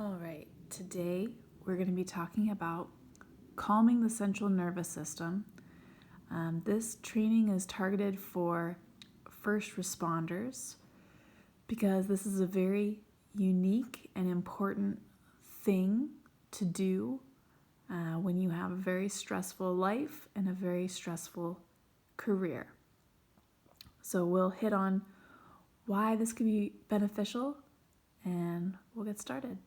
All right, today we're going to be talking about calming the central nervous system. This training is targeted for first responders because this is a very unique and important thing to do when you have a very stressful life and a very stressful career. So we'll hit on why this could be beneficial and we'll get started.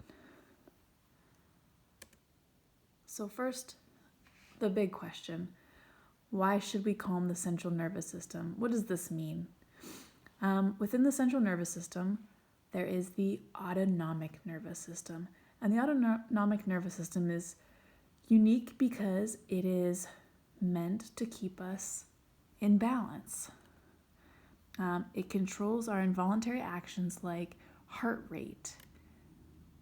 So first, the big question, why should we calm the central nervous system? What does this mean? Within the central nervous system, there is the autonomic nervous system. And the autonomic nervous system is unique because it is meant to keep us in balance. It controls our involuntary actions like heart rate,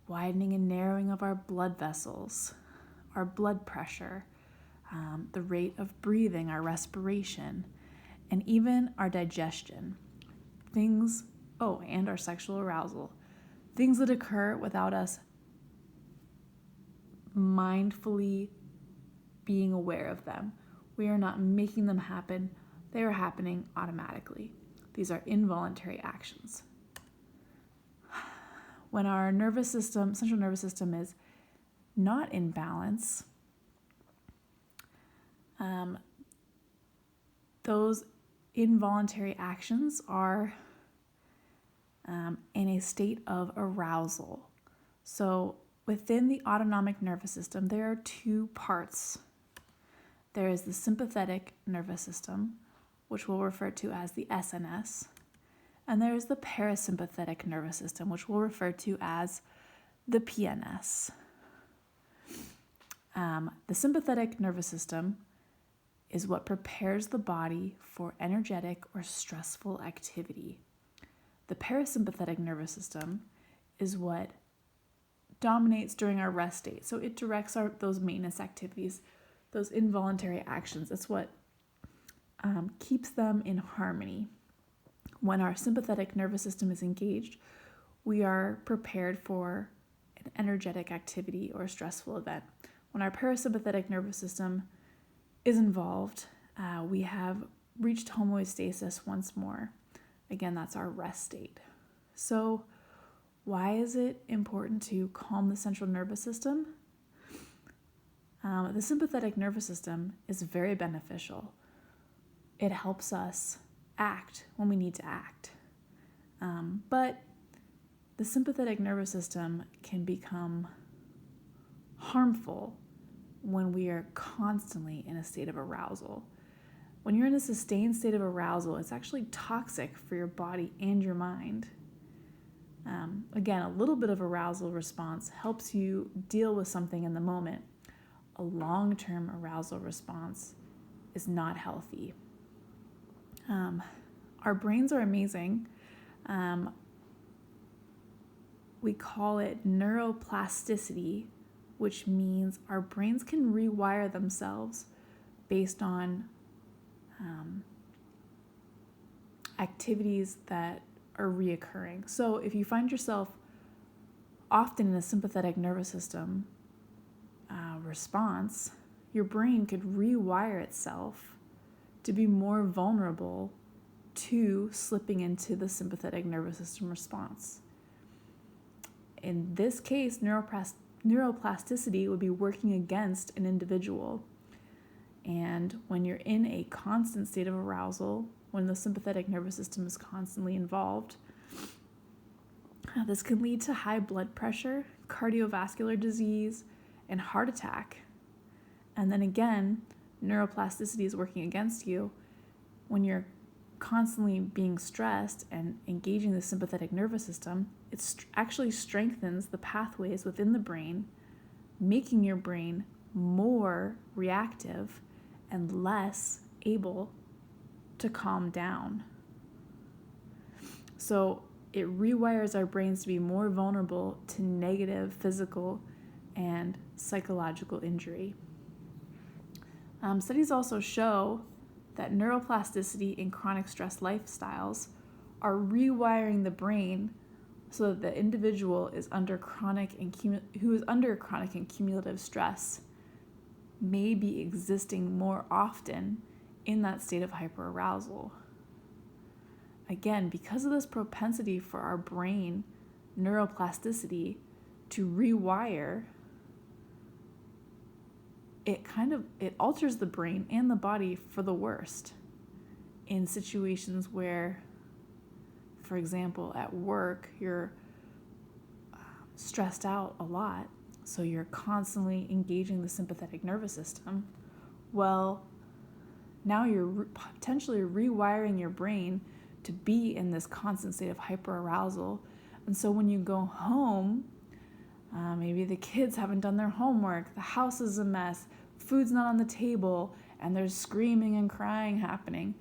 widening and narrowing of our blood vessels, our blood pressure, the rate of breathing, our respiration, and even our digestion. And our sexual arousal. Things that occur without us mindfully being aware of them. We are not making them happen. They are happening automatically. These are involuntary actions. When our central nervous system is not in balance, those involuntary actions are in a state of arousal. So within the autonomic nervous system, there are two parts. There is the sympathetic nervous system, which we'll refer to as the SNS, and there is the parasympathetic nervous system, which we'll refer to as the PNS. The sympathetic nervous system is what prepares the body for energetic or stressful activity. The parasympathetic nervous system is what dominates during our rest state. So it directs those maintenance activities, those involuntary actions. It's what keeps them in harmony. When our sympathetic nervous system is engaged, we are prepared for an energetic activity or a stressful event. When our parasympathetic nervous system is involved, we have reached homeostasis once more. Again, that's our rest state. So why is it important to calm the central nervous system? The sympathetic nervous system is very beneficial. It helps us act when we need to act. But the sympathetic nervous system can become harmful when we are constantly in a state of arousal. When you're in a sustained state of arousal, it's actually toxic for your body and your mind. Again, a little bit of arousal response helps you deal with something in the moment. A long-term arousal response is not healthy. Our brains are amazing. We call it neuroplasticity, which means our brains can rewire themselves based on activities that are reoccurring. So if you find yourself often in a sympathetic nervous system response, your brain could rewire itself to be more vulnerable to slipping into the sympathetic nervous system response. In this case, neuroplasticity would be working against an individual. And when you're in a constant state of arousal, when the sympathetic nervous system is constantly involved, this can lead to high blood pressure, cardiovascular disease, and heart attack. And then again, neuroplasticity is working against you. When you're constantly being stressed and engaging the sympathetic nervous system, it actually strengthens the pathways within the brain, making your brain more reactive and less able to calm down. So it rewires our brains to be more vulnerable to negative physical and psychological injury. Studies also show that neuroplasticity in chronic stress lifestyles are rewiring the brain so that the individual is under who is under chronic and cumulative stress may be existing more often in that state of hyperarousal. Again, because of this propensity for our brain neuroplasticity to rewire, it alters the brain and the body for the worst in situations where, for example, at work, you're stressed out a lot, so you're constantly engaging the sympathetic nervous system. Well, now you're potentially rewiring your brain to be in this constant state of hyperarousal. And so when you go home, maybe the kids haven't done their homework, the house is a mess, food's not on the table, and there's screaming and crying happening.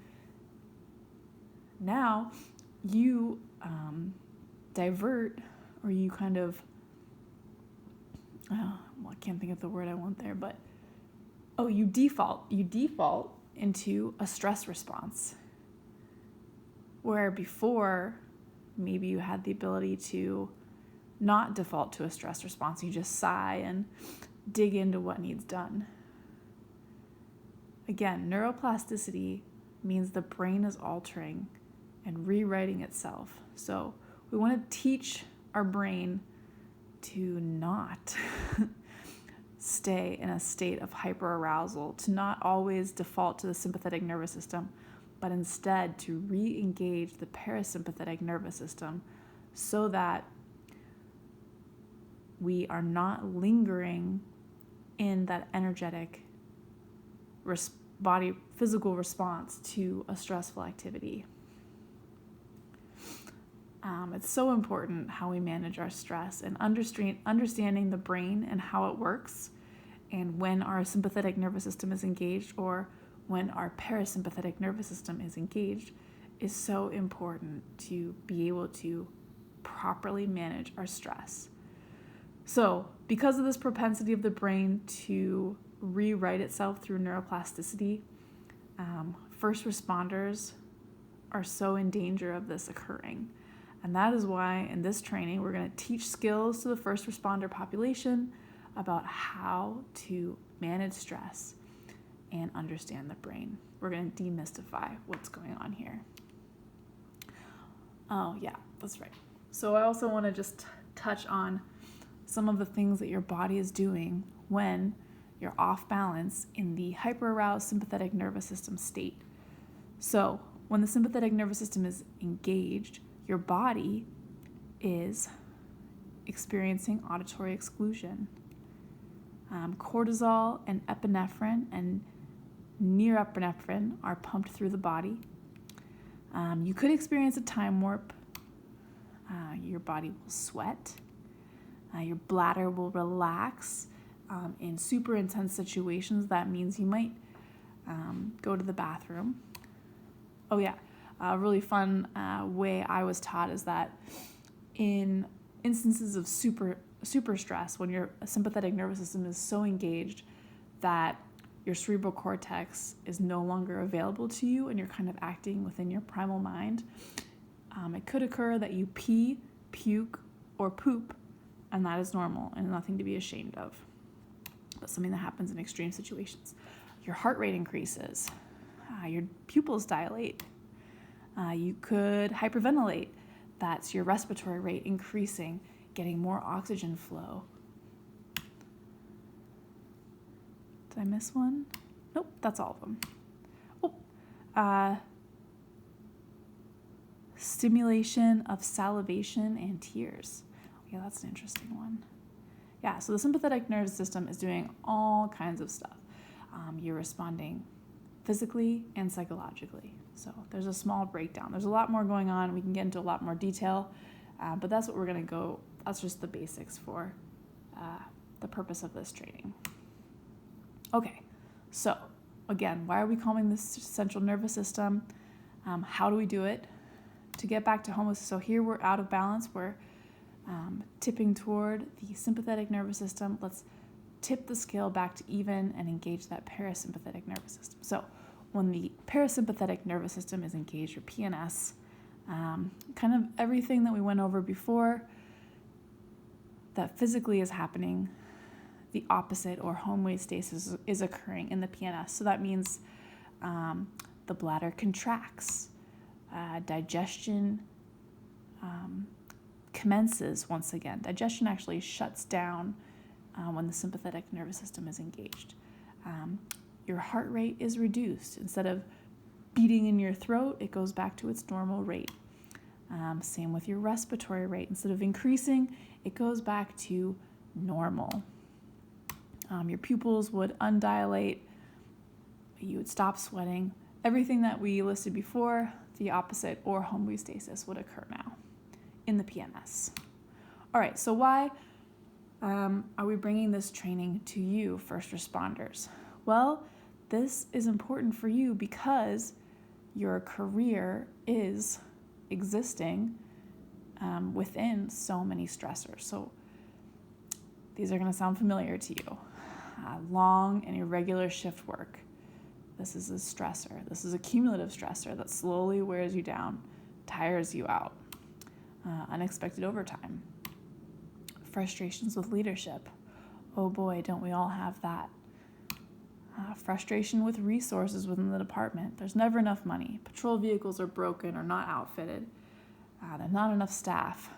Now you divert, or you kind of, I can't think of the word I want there, but you default into a stress response, where before maybe you had the ability to not default to a stress response. You just sigh and dig into what needs done. Again, neuroplasticity means the brain is altering and rewriting itself. So we want to teach our brain to not stay in a state of hyperarousal, to not always default to the sympathetic nervous system, but instead to re-engage the parasympathetic nervous system so that we are not lingering in that energetic body physical response to a stressful activity. It's so important how we manage our stress and understanding the brain and how it works, and when our sympathetic nervous system is engaged or when our parasympathetic nervous system is engaged is so important to be able to properly manage our stress. So, because of this propensity of the brain to rewrite itself through neuroplasticity, first responders are so in danger of this occurring. And that is why in this training, we're going to teach skills to the first responder population about how to manage stress and understand the brain. We're going to demystify what's going on here. Oh, yeah, that's right. So I also want to just touch on some of the things that your body is doing when you're off balance in the hyperaroused sympathetic nervous system state. So when the sympathetic nervous system is engaged, your body is experiencing auditory exclusion. Cortisol and epinephrine and norepinephrine are pumped through the body. You could experience a time warp. Your body will sweat. Your bladder will relax. In super intense situations, that means you might go to the bathroom. Oh yeah, a really fun way I was taught is that in instances of super stress, when your sympathetic nervous system is so engaged that your cerebral cortex is no longer available to you and you're kind of acting within your primal mind, it could occur that you pee, puke, or poop, and that is normal and nothing to be ashamed of. But something that happens in extreme situations. Your heart rate increases. Your pupils dilate. You could hyperventilate. That's your respiratory rate increasing, getting more oxygen flow. Did I miss one? Nope, that's all of them. Stimulation of salivation and tears. Yeah, that's an interesting one. Yeah, so the sympathetic nervous system is doing all kinds of stuff. You're responding physically and psychologically. So there's a small breakdown. There's a lot more going on. We can get into a lot more detail, but that's what we're going to go. That's just the basics for the purpose of this training. Okay, so again, why are we calming the central nervous system? How do we do it? To get back to homeostasis, so here we're out of balance. We're tipping toward the sympathetic nervous system. Let's tip the scale back to even and engage that parasympathetic nervous system. So when the parasympathetic nervous system is engaged, your PNS, kind of everything that we went over before that physically is happening, the opposite or homeostasis is occurring in the PNS. So that means the bladder contracts, digestion commences once again. Digestion actually shuts down when the sympathetic nervous system is engaged. Your heart rate is reduced. Instead of beating in your throat, it goes back to its normal rate. Same with your respiratory rate. Instead of increasing, it goes back to normal. Your pupils would undilate. You would stop sweating. Everything that we listed before, the opposite or homeostasis would occur now in the PNS. All right, so why are we bringing this training to you, first responders? Well, this is important for you because your career is existing within so many stressors. So these are going to sound familiar to you. Long and irregular shift work. This is a stressor. This is a cumulative stressor that slowly wears you down, tires you out. Unexpected overtime. Frustrations with leadership. Oh boy, don't we all have that. Frustration with resources within the department. There's never enough money. Patrol vehicles are broken or not outfitted. There's not enough staff.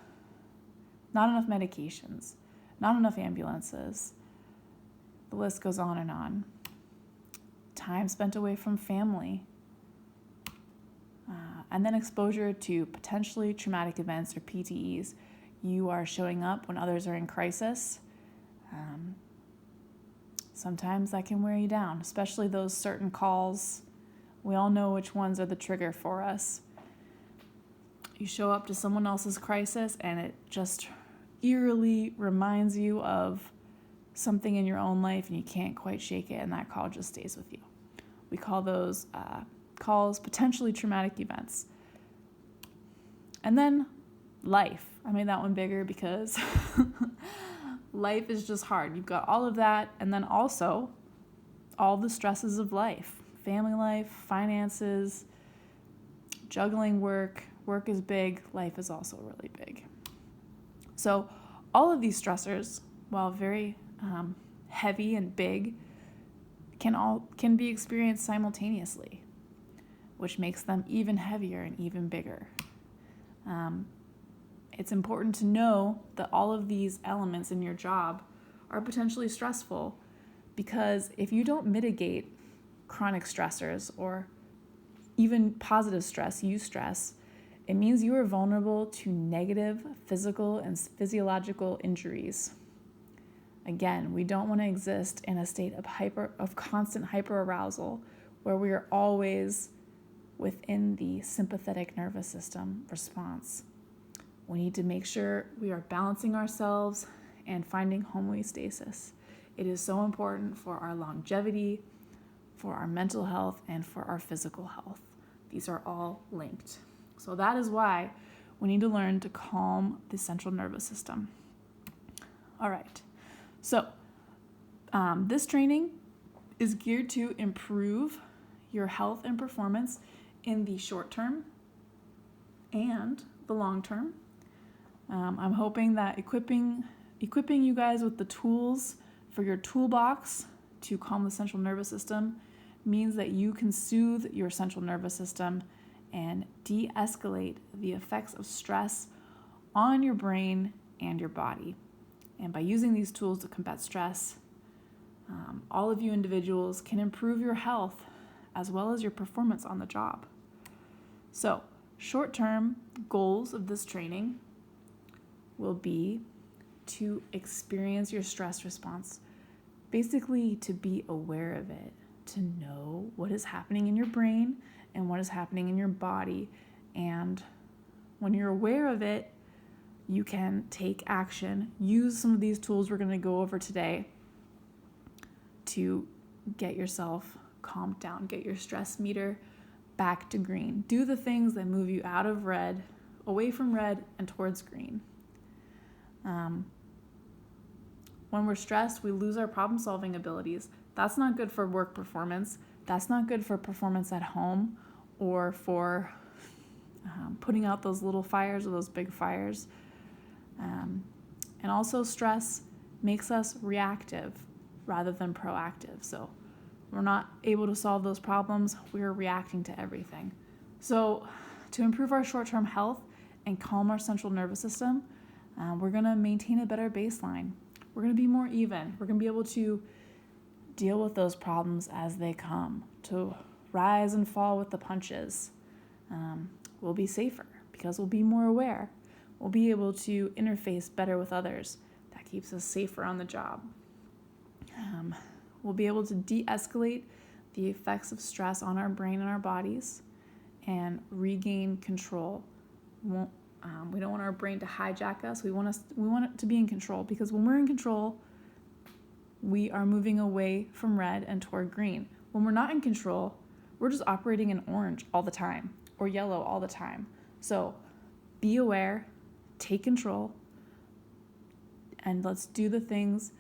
Not enough medications. Not enough ambulances. The list goes on and on. Time spent away from family. And then exposure to potentially traumatic events or PTEs. You are showing up when others are in crisis. Sometimes that can wear you down, especially those certain calls. We all know which ones are the trigger for us. You show up to someone else's crisis and it just eerily reminds you of something in your own life and you can't quite shake it, and that call just stays with you. We call those calls potentially traumatic events. And then life. I made that one bigger because life is just hard. You've got all of that, and then also all the stresses of life. Family life, finances, juggling work. Work is big. Life is also really big. So all of these stressors, while very heavy and big, can be experienced simultaneously, which makes them even heavier and even bigger. It's important to know that all of these elements in your job are potentially stressful, because if you don't mitigate chronic stressors or even positive stress, eustress, it means you are vulnerable to negative physical and physiological injuries. Again, we don't want to exist in a state of constant hyperarousal where we are always within the sympathetic nervous system response. We need to make sure we are balancing ourselves and finding homeostasis. It is so important for our longevity, for our mental health, and for our physical health. These are all linked. So that is why we need to learn to calm the central nervous system. All right. So this training is geared to improve your health and performance in the short term and the long term. I'm hoping that equipping you guys with the tools for your toolbox to calm the central nervous system means that you can soothe your central nervous system and de-escalate the effects of stress on your brain and your body. And by using these tools to combat stress, all of you individuals can improve your health as well as your performance on the job. So, short-term goals of this training will be to experience your stress response, basically to be aware of it, to know what is happening in your brain and what is happening in your body. And when you're aware of it, you can take action, use some of these tools we're going to go over today to get yourself calmed down, get your stress meter back to green. Do the things that move you out of red, away from red, and towards green. When we're stressed, we lose our problem-solving abilities. That's not good for work performance. That's not good for performance at home or for putting out those little fires or those big fires. And also stress makes us reactive rather than proactive. So we're not able to solve those problems. We're reacting to everything. So to improve our short-term health and calm our central nervous system, we're going to maintain a better baseline. We're going to be more even. We're going to be able to deal with those problems as they come, to rise and fall with the punches. We'll be safer because we'll be more aware. We'll be able to interface better with others. That keeps us safer on the job. We'll be able to de-escalate the effects of stress on our brain and our bodies and regain control. We don't want our brain to hijack us. We want it to be in control, because when we're in control, we are moving away from red and toward green. When we're not in control, we're just operating in orange all the time or yellow all the time. So be aware, take control, and let's do the things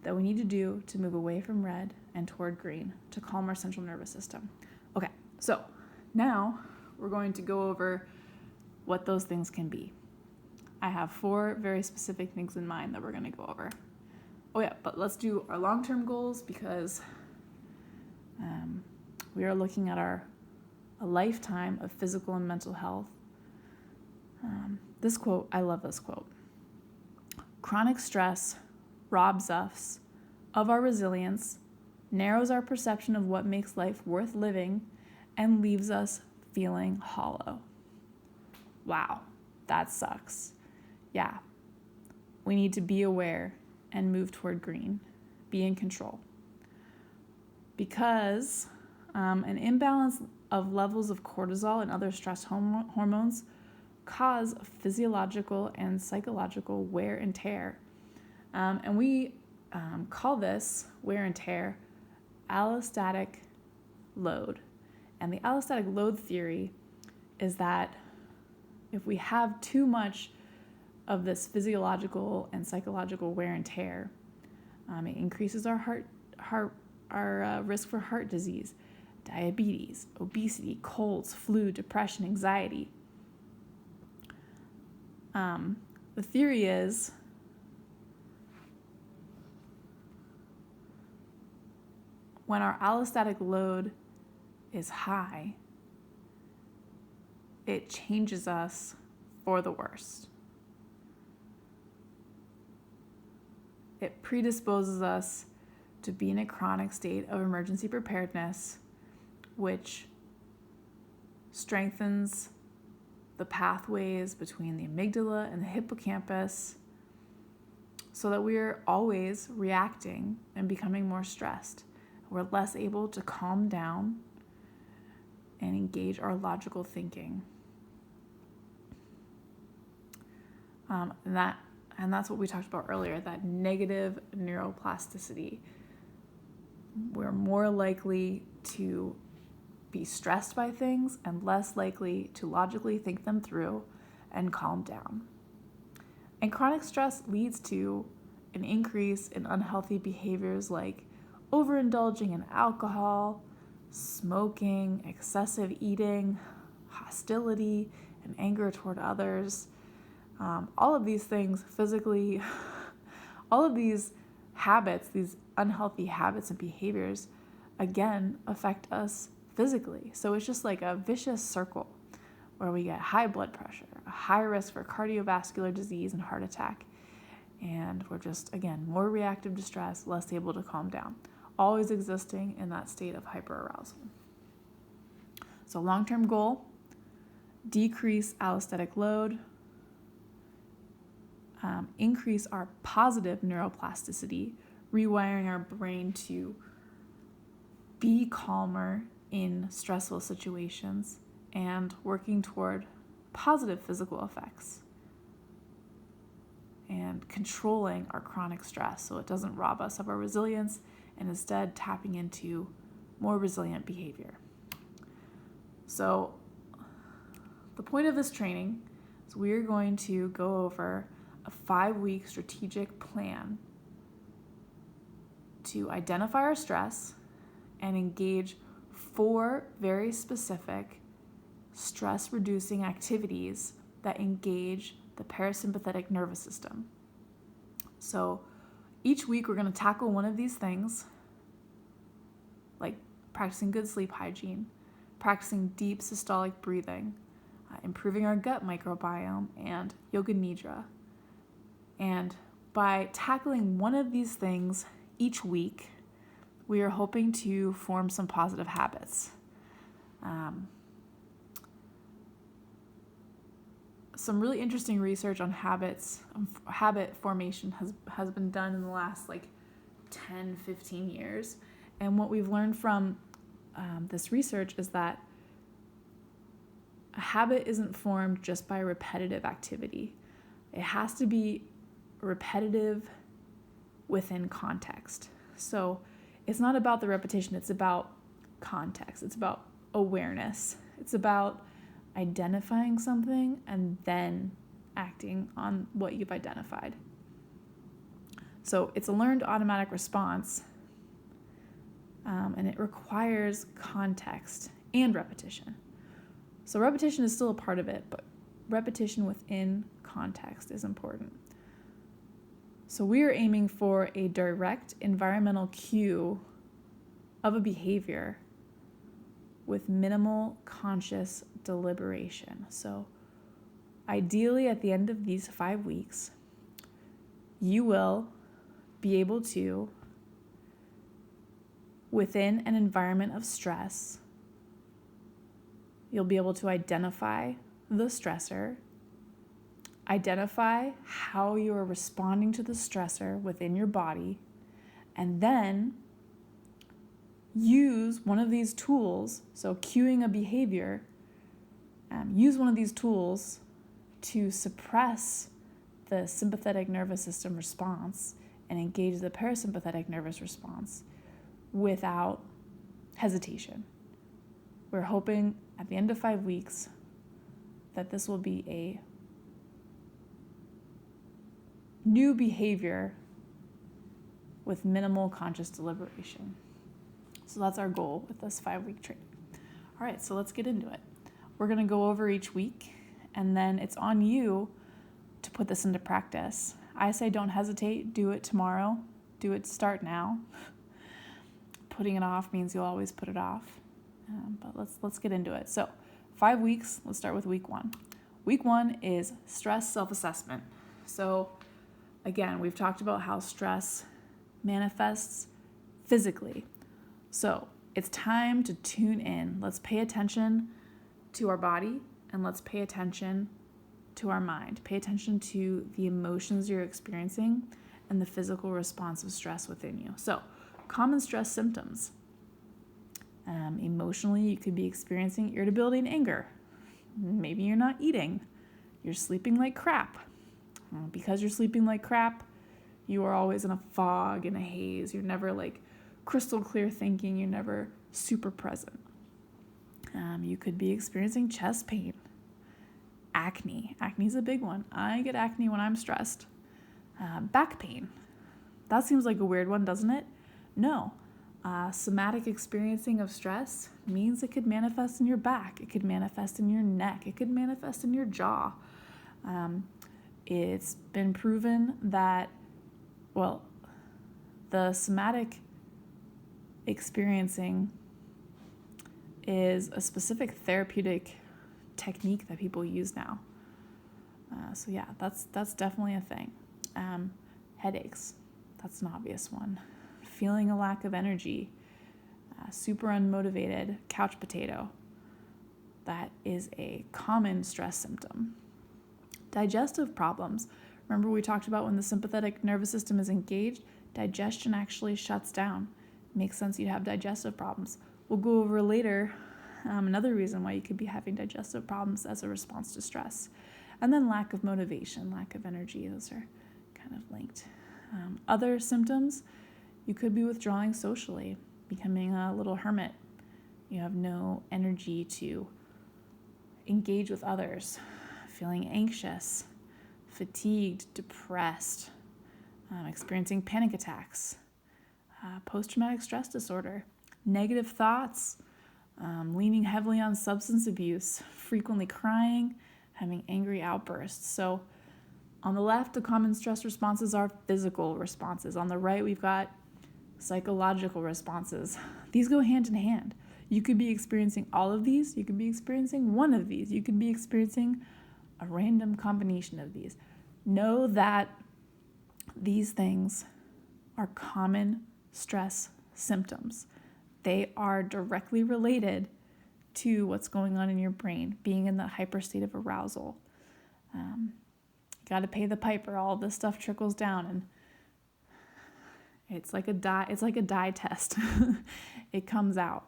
that we need to do to move away from red and toward green to calm our central nervous system. Okay, so now we're going to go over what those things can be. I have 4 very specific things in mind that we're going to go over. Oh yeah, but let's do our long-term goals, because we are looking at a lifetime of physical and mental health. This quote, I love this quote. Chronic stress robs us of our resilience, narrows our perception of what makes life worth living, and leaves us feeling hollow. Wow, that sucks. Yeah, we need to be aware and move toward green, be in control. Because an imbalance of levels of cortisol and other stress hormones cause physiological and psychological wear and tear. And we call this wear and tear allostatic load. And the allostatic load theory is that if we have too much of this physiological and psychological wear and tear, it increases our risk for heart disease, diabetes, obesity, colds, flu, depression, anxiety. The theory is when our allostatic load is high, it changes us for the worst. It predisposes us to be in a chronic state of emergency preparedness, which strengthens the pathways between the amygdala and the hippocampus, so that we're always reacting and becoming more stressed. We're less able to calm down and engage our logical thinking. And that's what we talked about earlier, that negative neuroplasticity. We're more likely to be stressed by things and less likely to logically think them through and calm down. And chronic stress leads to an increase in unhealthy behaviors like overindulging in alcohol, smoking, excessive eating, hostility, and anger toward others. All of these things physically, all of these habits, these unhealthy habits and behaviors, again, affect us physically. So it's just like a vicious circle where we get high blood pressure, a high risk for cardiovascular disease and heart attack. And we're just, again, more reactive to stress, less able to calm down, always existing in that state of hyperarousal. So long-term goal, decrease allostatic load, increase our positive neuroplasticity, rewiring our brain to be calmer in stressful situations, and working toward positive physical effects and controlling our chronic stress so it doesn't rob us of our resilience, and instead tapping into more resilient behavior. So the point of this training is we're going to go over a 5-week strategic plan to identify our stress and engage 4 very specific stress-reducing activities that engage the parasympathetic nervous system. So each week we're going to tackle one of these things, like practicing good sleep hygiene, practicing deep systolic breathing, improving our gut microbiome, and yoga nidra. And by tackling one of these things each week, we are hoping to form some positive habits. Some really interesting research on habit formation has been done in the last 10, 15 years. And what we've learned from this research is that a habit isn't formed just by repetitive activity. It has to be repetitive within context. So it's not about the repetition, it's about context. It's about awareness. It's about identifying something and then acting on what you've identified. So it's a learned automatic response, and it requires context and repetition. So repetition is still a part of it, but repetition within context is important. So we are aiming for a direct environmental cue of a behavior with minimal conscious deliberation. So ideally, at the end of these 5 weeks, you will be able to, within an environment of stress, you'll be able to identify the stressor, identify how you are responding to the stressor within your body, and then use one of these tools, so cueing a behavior, use one of these tools to suppress the sympathetic nervous system response and engage the parasympathetic nervous response without hesitation. We're hoping at the end of 5 weeks that this will be a new behavior with minimal conscious deliberation. So that's our goal with this 5-week training. All right, so let's get into it. We're going to go over each week, and then it's on you to put this into practice. I say don't hesitate, do it tomorrow, start now. Putting it off means you'll always put it off, but let's get into it. So 5 weeks, let's start with week 1. Week 1 is stress self-assessment. So again, we've talked about how stress manifests physically. So it's time to tune in. Let's pay attention to our body and let's pay attention to our mind. Pay attention to the emotions you're experiencing and the physical response of stress within you. So common stress symptoms. Emotionally, you could be experiencing irritability and anger. Maybe you're not eating. You're sleeping like crap. Because you're sleeping like crap, you are always in a fog, in a haze. You're never crystal clear thinking. You're never super present. You could be experiencing chest pain. Acne. Acne is a big one. I get acne when I'm stressed. Back pain. That seems like a weird one, doesn't it? No. Somatic experiencing of stress means it could manifest in your back. It could manifest in your neck. It could manifest in your jaw. It's been proven that, the somatic experiencing is a specific therapeutic technique that people use now. So yeah, that's definitely a thing. Headaches, that's an obvious one. Feeling a lack of energy, super unmotivated, couch potato. That is a common stress symptom. Digestive problems. Remember we talked about when the sympathetic nervous system is engaged, digestion actually shuts down. Makes sense you'd have digestive problems. We'll go over later another reason why you could be having digestive problems as a response to stress. And then lack of motivation, lack of energy, those are kind of linked. Other symptoms, you could be withdrawing socially, becoming a little hermit. You have no energy to engage with others, feeling anxious, fatigued, depressed, experiencing panic attacks, post-traumatic stress disorder, negative thoughts, leaning heavily on substance abuse, frequently crying, having angry outbursts. So on the left, the common stress responses are physical responses. On the right, we've got psychological responses. These go hand in hand. You could be experiencing all of these. You could be experiencing one of these. You could be experiencing a random combination of these. Know that these things are common stress symptoms. They are directly related to what's going on in your brain, being in that hyper state of arousal. You got to pay the piper. All this stuff trickles down, and it's like a dye test. It comes out.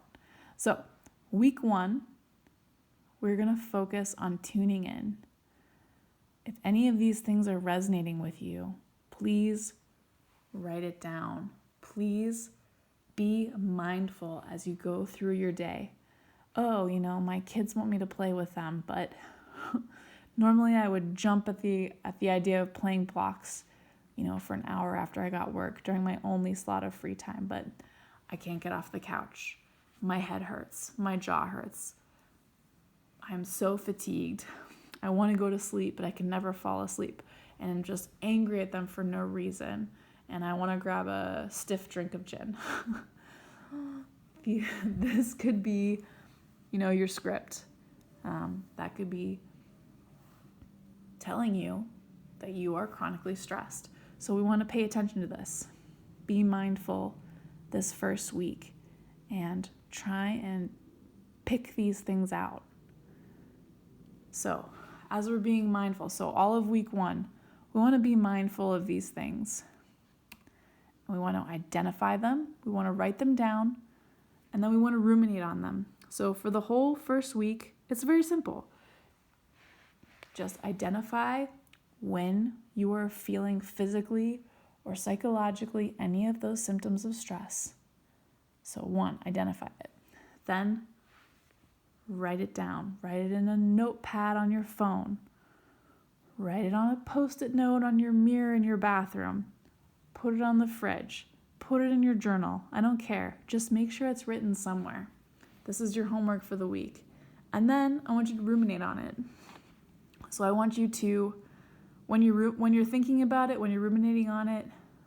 So week 1, we're going to focus on tuning in. If any of these things are resonating with you, please write it down. Please be mindful as you go through your day. Oh, my kids want me to play with them, but normally I would jump at the idea of playing blocks, for an hour after I got work during my only slot of free time, but I can't get off the couch. My head hurts. My jaw hurts. I'm so fatigued. I want to go to sleep, but I can never fall asleep. And I'm just angry at them for no reason. And I want to grab a stiff drink of gin. This could be, your script. That could be telling you that you are chronically stressed. So we want to pay attention to this. Be mindful this first week and try and pick these things out. So as we're being mindful, so all of week 1, we want to be mindful of these things. We want to identify them, we want to write them down, and then we want to ruminate on them. So for the whole first week, it's very simple. Just identify when you are feeling physically or psychologically any of those symptoms of stress. So 1, identify it. Then write it down. Write it in a notepad on your phone. Write it on a Post-it note on your mirror in your bathroom. Put it on the fridge. Put it in your journal. I don't care. Just make sure it's written somewhere. This is your homework for the week. And then I want you to ruminate on it. So I want you to, when you're thinking about it, when you're ruminating on it,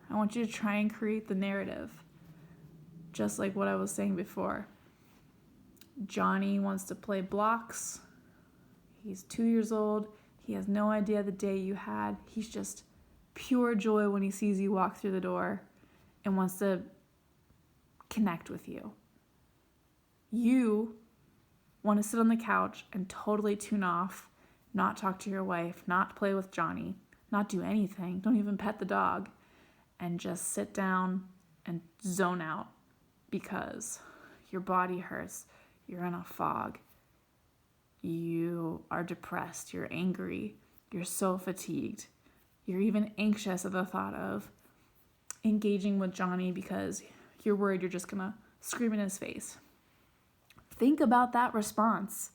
I want you to try and create the narrative. Just like what I was saying before. Johnny wants to play blocks. He's 2 years old. He has no idea the day you had. He's just pure joy when he sees you walk through the door and wants to connect with you. You want to sit on the couch and totally tune off, not talk to your wife, not play with Johnny, not do anything, don't even pet the dog, and just sit down and zone out because your body hurts, you're in a fog, you are depressed, you're angry, you're so fatigued, you're even anxious at the thought of engaging with Johnny because you're worried you're just gonna scream in his face. Think about that response,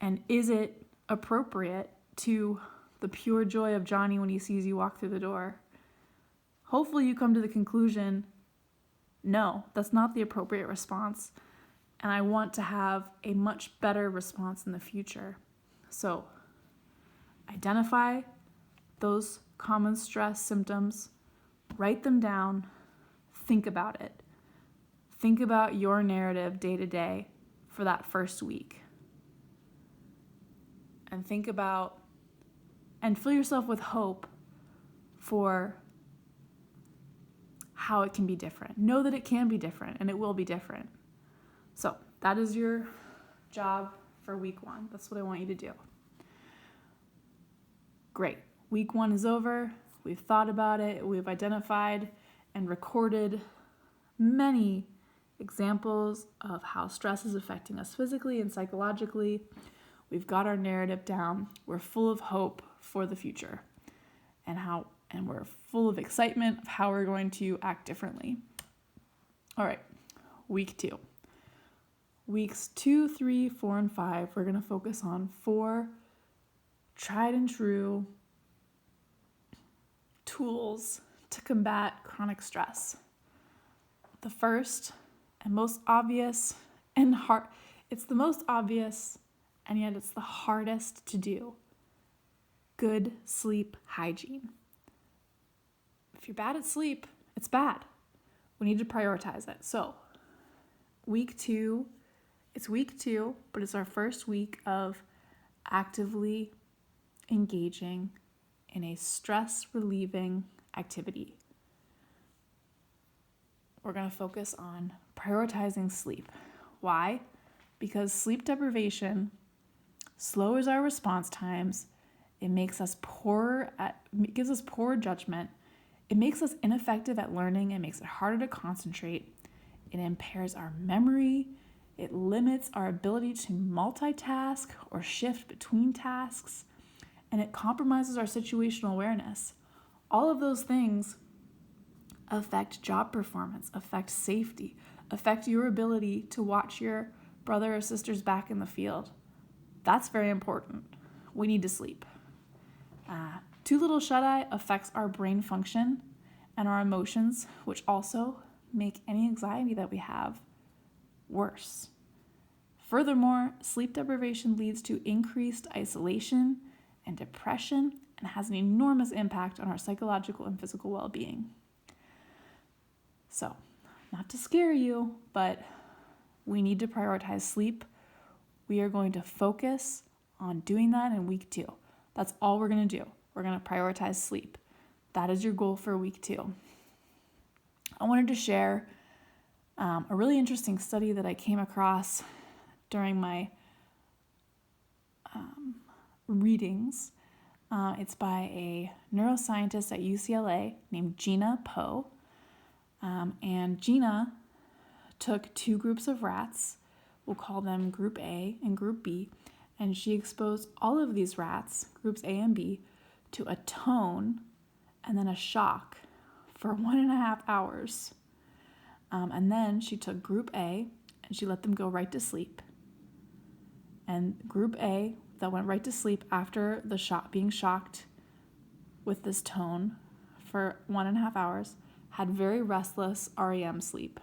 and is it appropriate to the pure joy of Johnny when he sees you walk through the door? Hopefully you come to the conclusion, no, that's not the appropriate response, and I want to have a much better response in the future. So identify those common stress symptoms, write them down, think about it. Think about your narrative day to day for that first week. And think about and fill yourself with hope for how it can be different. Know that it can be different and it will be different. So that is your job for week 1. That's what I want you to do. Great. Week 1 is over. We've thought about it. We've identified and recorded many examples of how stress is affecting us physically and psychologically. We've got our narrative down. We're full of hope for the future and we're full of excitement of how we're going to act differently. All right, week 2. Weeks 2, 3, 4, and 5, we're going to focus on 4 tried and true tools to combat chronic stress. The first and most obvious and hard, It's the most obvious, and yet it's the hardest to do. Good sleep hygiene. If you're bad at sleep, it's bad. We need to prioritize it. So, it's week 2, but it's our first week of actively engaging in a stress-relieving activity. We're going to focus on prioritizing sleep. Why? Because sleep deprivation slows our response times. It makes us gives us poor judgment. It makes us ineffective at learning. It makes it harder to concentrate. It impairs our memory. It limits our ability to multitask or shift between tasks. And it compromises our situational awareness. All of those things affect job performance, affect safety, affect your ability to watch your brother or sister's back in the field. That's very important. We need to sleep. Too little shut-eye affects our brain function and our emotions, which also make any anxiety that we have worse. Furthermore, sleep deprivation leads to increased isolation and depression and has an enormous impact on our psychological and physical well-being. So, not to scare you, but we need to prioritize sleep. We are going to focus on doing that in week 2. That's all we're going to do. We're going to prioritize sleep. That is your goal for week 2. I wanted to share a really interesting study that I came across during my readings. It's by a neuroscientist at UCLA named Gina Poe. And Gina took 2 groups of rats, we'll call them Group A and Group B, and she exposed all of these rats, Groups A and B, to a tone and then a shock for 1.5 hours. And then she took Group A and she let them go right to sleep. And Group A that went right to sleep after the being shocked with this tone for 1.5 hours had very restless REM sleep.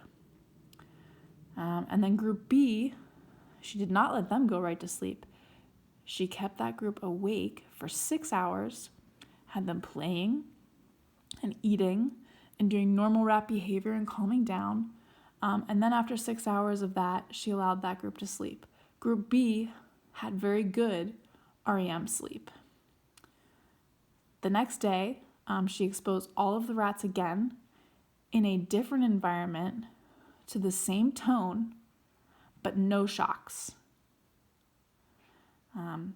And then Group B, she did not let them go right to sleep. She kept that group awake for 6 hours, had them playing and eating and doing normal rat behavior and calming down. And then after 6 hours of that, she allowed that group to sleep. Group B had very good REM sleep. The next day, she exposed all of the rats again in a different environment to the same tone, but no shocks. And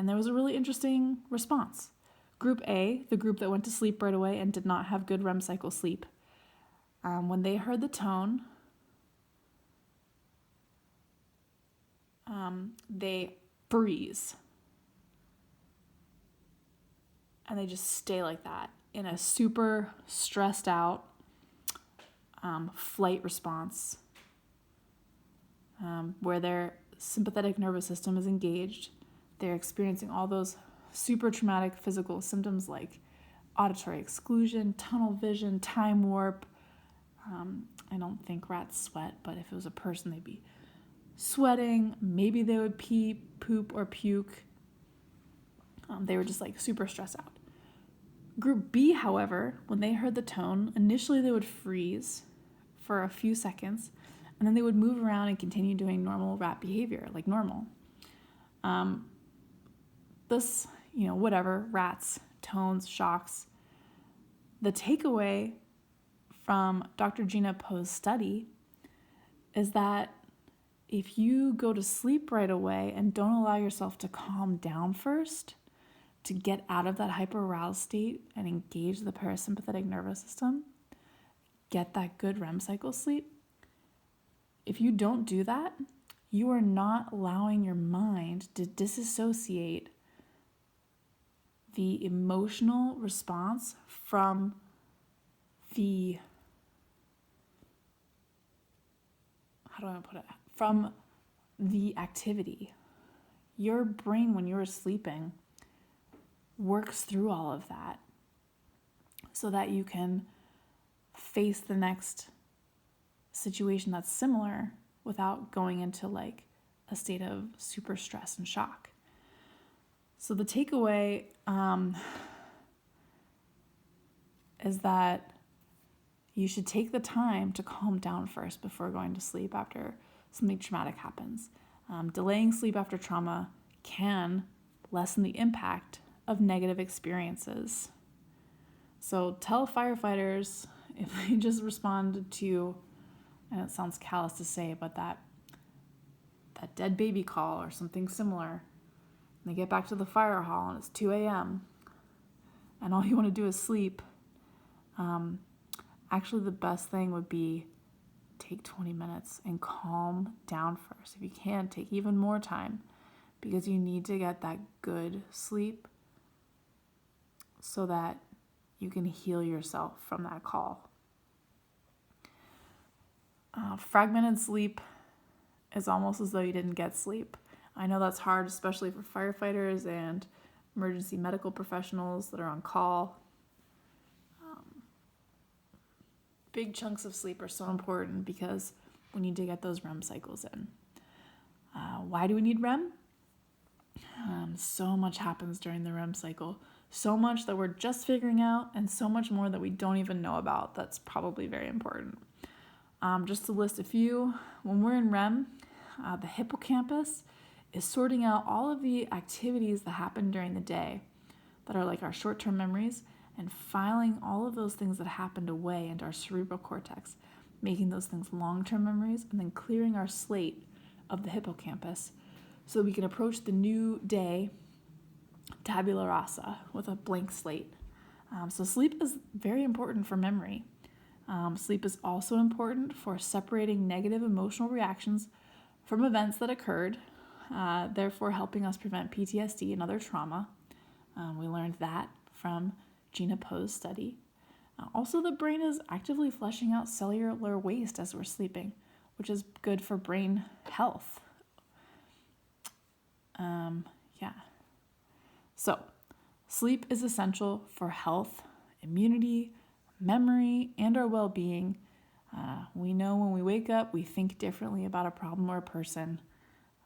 there was a really interesting response. Group A, the group that went to sleep right away and did not have good REM cycle sleep, when they heard the tone, they freeze. And they just stay like that in a super stressed out flight response where their sympathetic nervous system is engaged. They're experiencing all those super traumatic physical symptoms like auditory exclusion, tunnel vision, time warp. I don't think rats sweat, but if it was a person, they'd be sweating. Maybe they would pee, poop, or puke. They were just like super stressed out. Group B, however, when they heard the tone, initially they would freeze for a few seconds, and then they would move around and continue doing normal rat behavior, like normal. This, whatever, rats, tones, shocks. The takeaway from Dr. Gina Poe's study is that if you go to sleep right away and don't allow yourself to calm down first, to get out of that hyperaroused state and engage the parasympathetic nervous system, get that good REM cycle sleep, if you don't do that, you are not allowing your mind to disassociate the emotional response from the, from the activity. Your brain, when you're sleeping, works through all of that so that you can face the next situation that's similar without going into like a state of super stress and shock. So the takeaway is that you should take the time to calm down first before going to sleep after something traumatic happens. Delaying sleep after trauma can lessen the impact of negative experiences. So tell firefighters if they just responded to, and it sounds callous to say, but that dead baby call or something similar, and they get back to the fire hall and it's 2 a.m. and all you want to do is sleep. Actually, the best thing would be take 20 minutes and calm down first. If you can, take even more time, because you need to get that good sleep so that you can heal yourself from that call. Fragmented sleep is almost as though you didn't get sleep. I know that's hard, especially for firefighters and emergency medical professionals that are on call. Big chunks of sleep are so important because we need to get those REM cycles in. Why do we need REM? So much happens during the REM cycle. So much that we're just figuring out, and so much more that we don't even know about. That's probably very important. Just to list a few, when we're in REM, the hippocampus is sorting out all of the activities that happen during the day that are like our short-term memories, and filing all of those things that happened away into our cerebral cortex, making those things long-term memories, and then clearing our slate of the hippocampus so we can approach the new day tabula rasa with a blank slate. So sleep is very important for memory. Sleep is also important for separating negative emotional reactions from events that occurred, therefore helping us prevent PTSD and other trauma. We learned that from Gina Poe's study. Also, the brain is actively flushing out cellular waste as we're sleeping, which is good for brain health. So, sleep is essential for health, immunity, memory, and our well-being. We know when we wake up, we think differently about a problem or a person.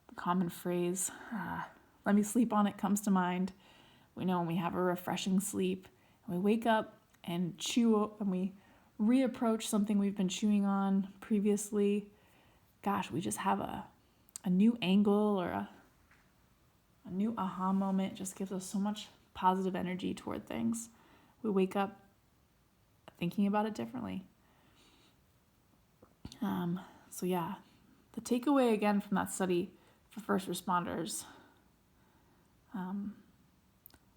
The common phrase, let me sleep on it, comes to mind. We know when we have a refreshing sleep, and we wake up and chew, and we reapproach something we've been chewing on previously. Gosh, we just have a new angle or a new aha moment. It just gives us so much positive energy toward things. We wake up thinking about it differently. The takeaway again from that study for first responders,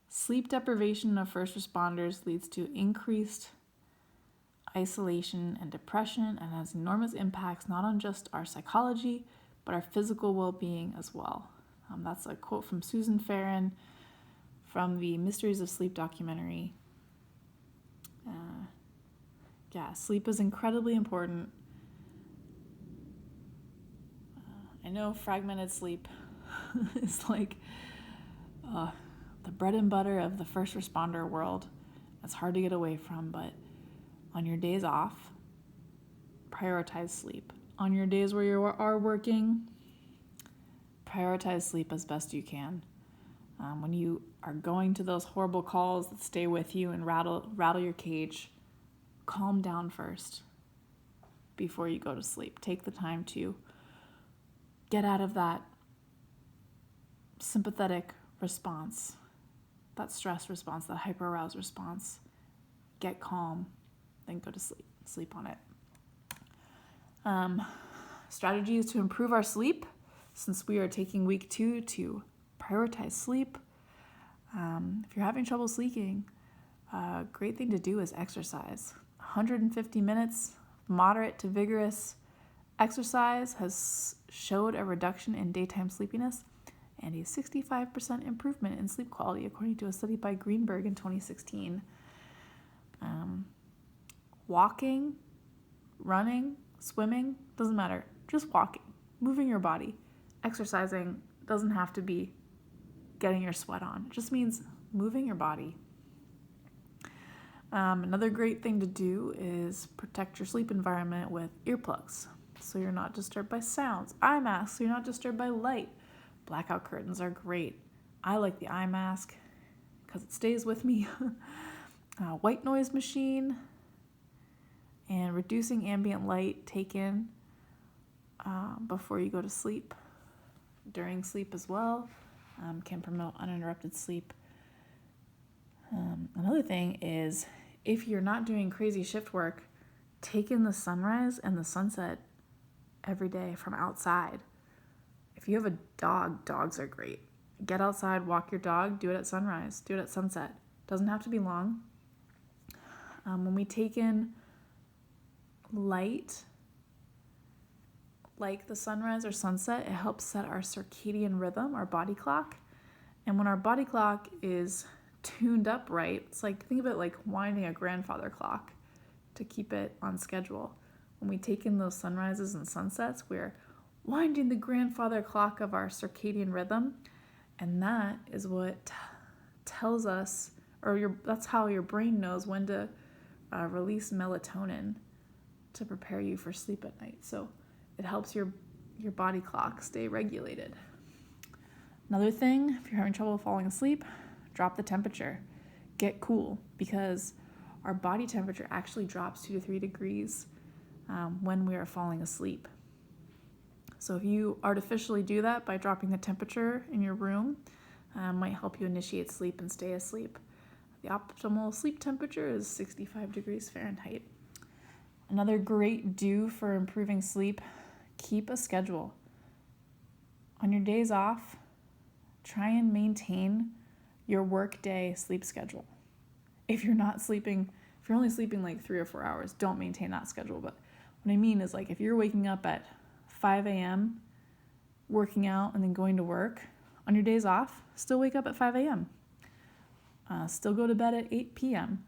sleep deprivation of first responders leads to increased isolation and depression, and has enormous impacts not on just our psychology, but our physical well-being as well. That's a quote from Susan Farron from the Mysteries of Sleep documentary. Sleep is incredibly important. I know fragmented sleep is like the bread and butter of the first responder world. It's hard to get away from, but on your days off, prioritize sleep. On your days where you are working, prioritize sleep as best you can. When you are going to those horrible calls that stay with you and rattle your cage, calm down first before you go to sleep. Take the time to get out of that sympathetic response, that stress response, that hyper-aroused response. Get calm, then go to sleep. Sleep on it. Strategies to improve our sleep, since we are taking week 2 to prioritize sleep. If you're having trouble sleeping, a great thing to do is exercise. 150 minutes, moderate to vigorous exercise has showed a reduction in daytime sleepiness and a 65% improvement in sleep quality, according to a study by Greenberg in 2016. Walking, running, swimming, doesn't matter. Just walking, moving your body. Exercising doesn't have to be getting your sweat on. It just means moving your body. Another great thing to do is protect your sleep environment with earplugs. so you're not disturbed by sounds. Eye mask, so you're not disturbed by light. Blackout curtains are great. I like the eye mask because it stays with me. White noise machine and reducing ambient light taken before you go to sleep, during sleep as well, can promote uninterrupted sleep. Another thing is, if you're not doing crazy shift work, take in the sunrise and the sunset every day from outside. If you have a dog, dogs are great. Get outside, walk your dog, do it at sunrise, do it at sunset. Doesn't have to be long. When we take in light, like the sunrise or sunset, it helps set our circadian rhythm, our body clock. And when our body clock is tuned up right, it's like, think of it like winding a grandfather clock to keep it on schedule. When we take in those sunrises and sunsets, we're winding the grandfather clock of our circadian rhythm, and that is what tells us, or that's how your brain knows when to release melatonin to prepare you for sleep at night. So it helps your body clock stay regulated. Another thing, if you're having trouble falling asleep, drop the temperature. Get cool, because our body temperature actually drops 2 to 3 degrees when we are falling asleep. So if you artificially do that by dropping the temperature in your room, might help you initiate sleep and stay asleep. The optimal sleep temperature is 65 degrees Fahrenheit. Another great do for improving sleep, keep a schedule. On your days off, try and maintain your workday sleep schedule. If you're only sleeping like 3 or 4 hours, don't maintain that schedule. But what I mean is, like, if you're waking up at 5 a.m., working out, and then going to work, on your days off, still wake up at 5 a.m. Still go to bed at 8 p.m.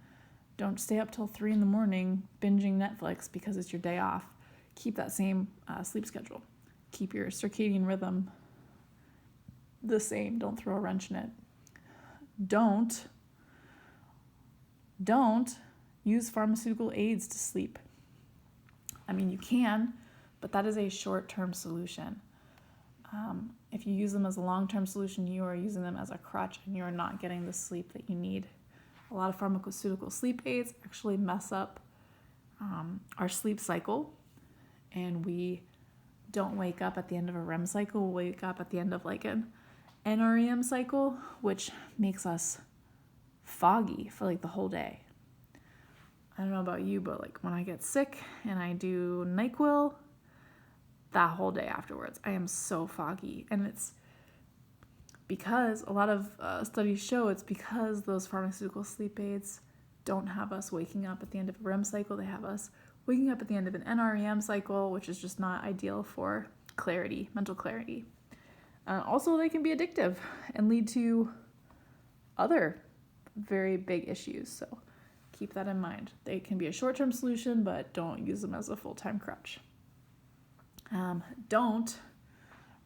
Don't stay up till 3 in the morning binging Netflix because it's your day off. Keep that same sleep schedule. Keep your circadian rhythm the same. Don't throw a wrench in it. Don't use pharmaceutical aids to sleep. I mean, you can, but that is a short-term solution. If you use them as a long-term solution, you are using them as a crutch and you are not getting the sleep that you need. A lot of pharmaceutical sleep aids actually mess up our sleep cycle, and we don't wake up at the end of a REM cycle. We wake up at the end of like an NREM cycle, which makes us foggy for like the whole day. I don't know about you, but like when I get sick and I do NyQuil, that whole day afterwards, I am so foggy. And it's because a lot of studies show it's because those pharmaceutical sleep aids don't have us waking up at the end of a REM cycle. They have us waking up at the end of an NREM cycle, which is just not ideal for clarity, mental clarity. Also, they can be addictive and lead to other very big issues. So keep that in mind. They can be a short-term solution, but don't use them as a full-time crutch. Don't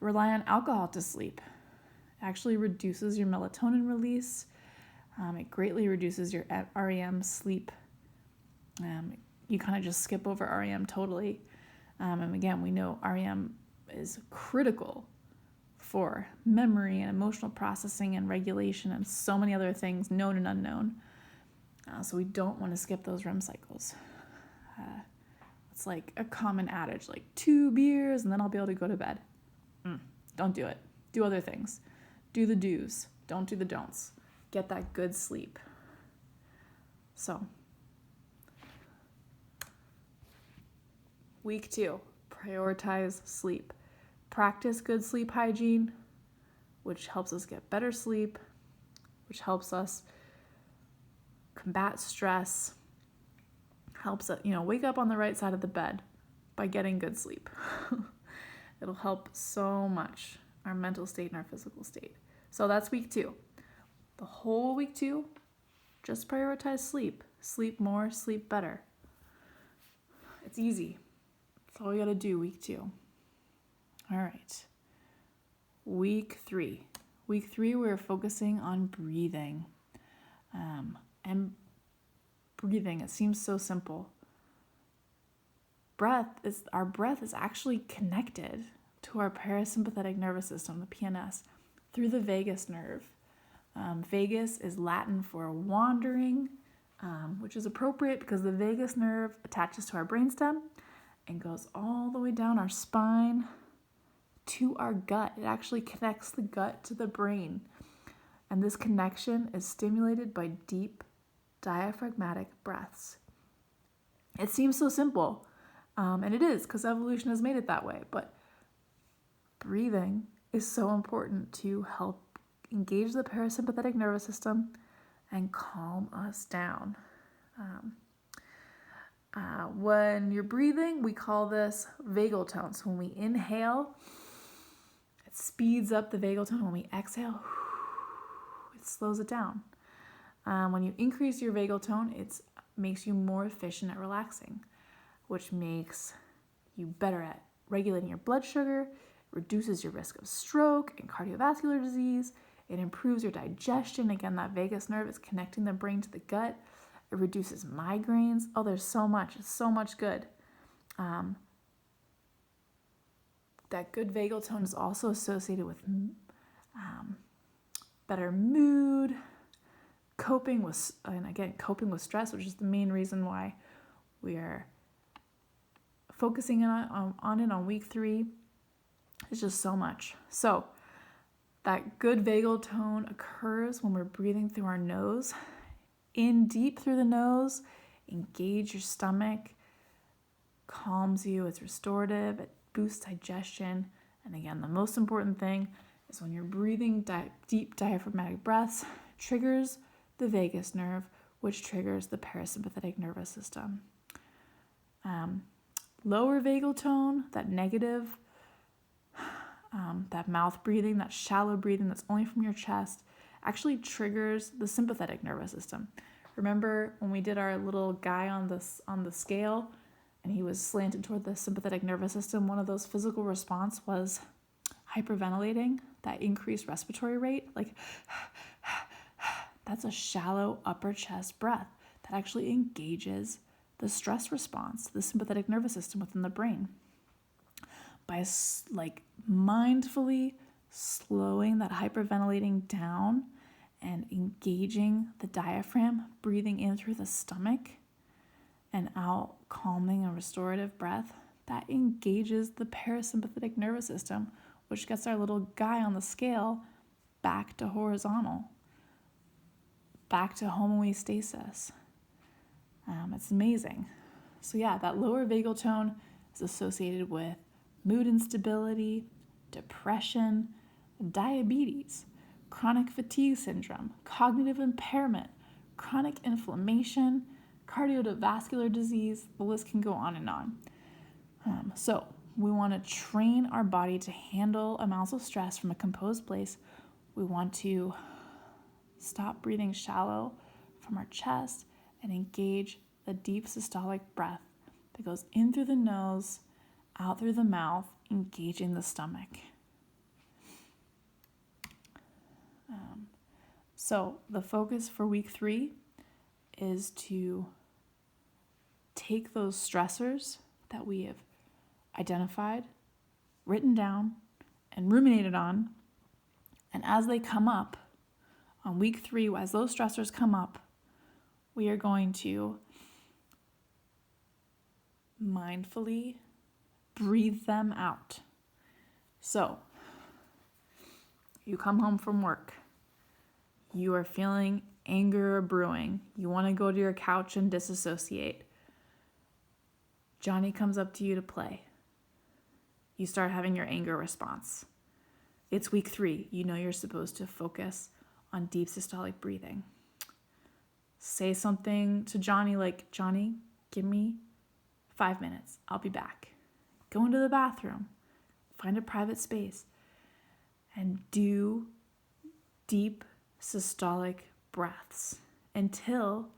rely on alcohol to sleep. It actually reduces your melatonin release. It greatly reduces your REM sleep. You kind of just skip over REM totally. And again, we know REM is critical for memory and emotional processing and regulation and so many other things, known and unknown. So we don't want to skip those REM cycles. It's like a common adage, like 2 beers and then I'll be able to go to bed. Don't do it. Do other things. Do the do's. Don't do the don'ts. Get that good sleep. So, week 2, prioritize sleep. Practice good sleep hygiene, which helps us get better sleep, which helps us combat stress, helps us, wake up on the right side of the bed by getting good sleep. It'll help so much, our mental state and our physical state. So that's week 2. The whole week 2, just prioritize sleep. Sleep more, sleep better. It's easy. That's all you gotta do week 2. All right. Week 3. Week 3, we're focusing on breathing. And breathing, it seems so simple, our breath is actually connected to our parasympathetic nervous system, the PNS, through the vagus nerve. Vagus is Latin for wandering, which is appropriate because the vagus nerve attaches to our brainstem and goes all the way down our spine to our gut. It actually connects the gut to the brain. And this connection is stimulated by deep diaphragmatic breaths. It seems so simple, and it is because evolution has made it that way, but breathing is so important to help engage the parasympathetic nervous system and calm us down. When you're breathing, we call this vagal tone. So when we inhale, it speeds up the vagal tone. When we exhale, it slows it down. When you increase your vagal tone, it makes you more efficient at relaxing, which makes you better at regulating your blood sugar, reduces your risk of stroke and cardiovascular disease. It improves your digestion. Again, that vagus nerve is connecting the brain to the gut. It reduces migraines. Oh, there's so much. It's so much good. That good vagal tone is also associated with better mood, coping with stress, which is the main reason why we are focusing on it on week 3. It's just so much. So that good vagal tone occurs when we're breathing through our nose. In deep through the nose, engage your stomach, calms you, it's restorative, it boosts digestion. And again, the most important thing is when you're breathing deep diaphragmatic breaths, triggers the vagus nerve, which triggers the parasympathetic nervous system. Lower vagal tone, that negative, that mouth breathing, that shallow breathing that's only from your chest, actually triggers the sympathetic nervous system. Remember when we did our little guy on the scale and he was slanted toward the sympathetic nervous system, one of those physical response was hyperventilating, that increased respiratory rate. Like, that's a shallow upper chest breath that actually engages the stress response, the sympathetic nervous system within the brain. By mindfully slowing that hyperventilating down and engaging the diaphragm, breathing in through the stomach and out, calming and restorative breath, that engages the parasympathetic nervous system, which gets our little guy on the scale back to horizontal, back to homeostasis. It's amazing. So yeah, that lower vagal tone is associated with mood instability, depression, diabetes, chronic fatigue syndrome, cognitive impairment, chronic inflammation, cardiovascular disease. The list can go on and on. So we want to train our body to handle amounts of stress from a composed place. We want to stop breathing shallow from our chest and engage the deep systolic breath that goes in through the nose, out through the mouth, engaging the stomach. So the focus for week 3 is to take those stressors that we have identified, written down, and ruminated on, and as they come up on week 3, as those stressors come up, we are going to mindfully breathe them out. So, you come home from work. You are feeling anger brewing. You want to go to your couch and disassociate. Johnny comes up to you to play. You start having your anger response. It's week 3. You know you're supposed to focus on deep systolic breathing. Say something to Johnny like, Johnny, give me 5 minutes. I'll be back. Go into the bathroom. Find a private space. And do deep systolic breaths until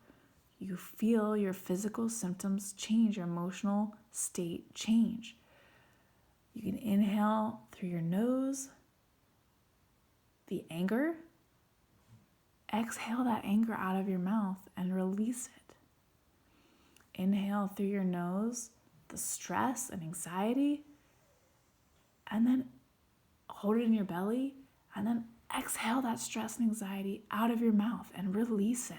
you feel your physical symptoms change, your emotional state change. You can inhale through your nose, the anger. Exhale that anger out of your mouth and release it. Inhale through your nose, the stress and anxiety, and then hold it in your belly, and then exhale that stress and anxiety out of your mouth and release it